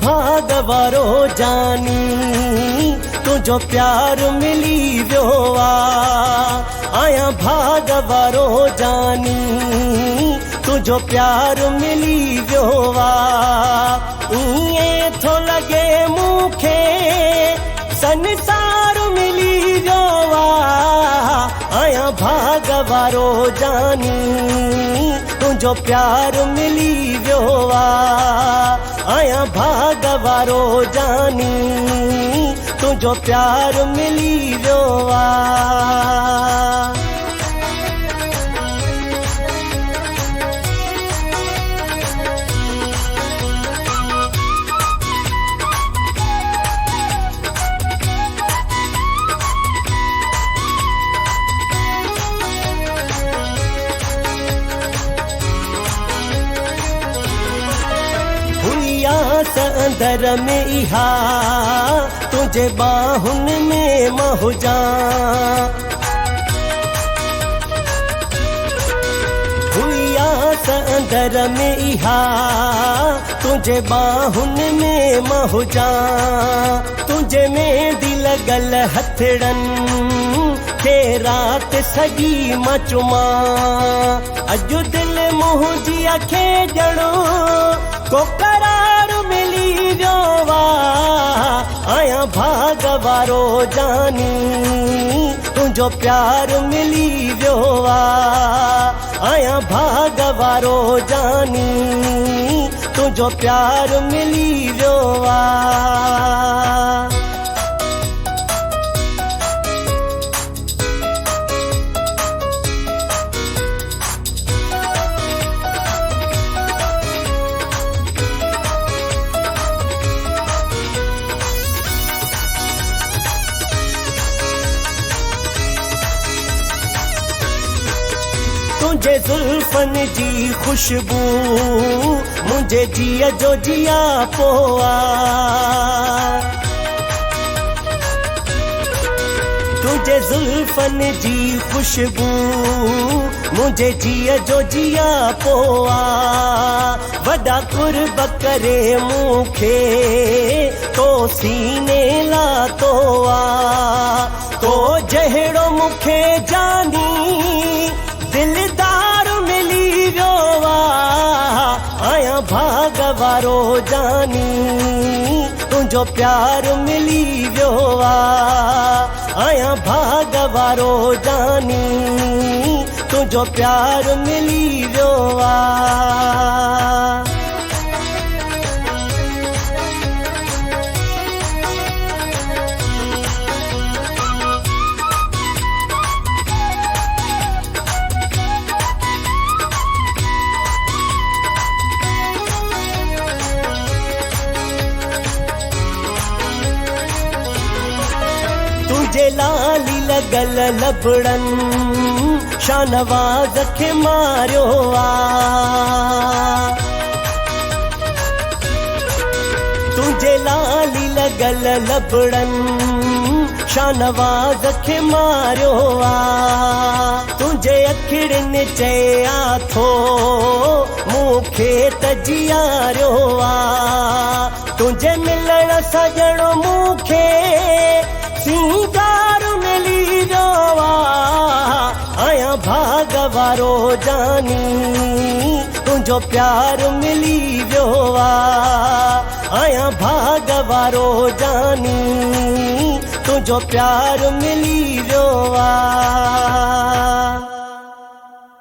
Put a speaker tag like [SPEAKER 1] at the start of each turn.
[SPEAKER 1] भाग वारो जानी तुझो प्यार मिली वियो आया भाग वारो जानी तुझो प्यार मिली वियो ईअं थो लगे मूंखे संसार मिली वियो आया भाग वारो जानी तुझो प्यार मिली वियो आया भाग वारो जानी तुझो प्यार मिली वियो अंदर में इहा तुझे बाहुन में महुजा हुआ अंदर में इहा तुझे बाहुन में महुजा तुझे में दिल गल हथड़न के रात सजी मचुमा अजु दिल मुंहिंजी अखे जड़ो को करार मिली वियो आया भाग वारो जानी तुझो प्यार मिली वियो आया भाग वारो जानी तुझो प्यार मिली वियो तुझे जुल्फन जी खुशबू मुझे जिया जो जिया पोआ तुझे जुल्फन जी खुशबू मुझे जिया जो जिया पोआ वॾा कुर्ब करे मूंखे तो सीने लातो तो जहिड़ो मूंखे जानी दिलदार मिली वियो आया भाग वारो जानी तुझो प्यार मिली वियो आया भाग वारो जानी तुझो प्यार मिली वियो तुझे लाली लगल लबड़न शानवाज खे मारियो तुझे लाली लगल लबड़न शानवाज खे मारियो तुझे अखिड़न चया थो मूंखे त जियारियो तुझे मिलण सजणो मूंखे सिंगार मिली वियो आया भाग वारो जानी तुझो प्यार मिली वियो आया भाग वारो जानी तुझो प्यार मिली वियो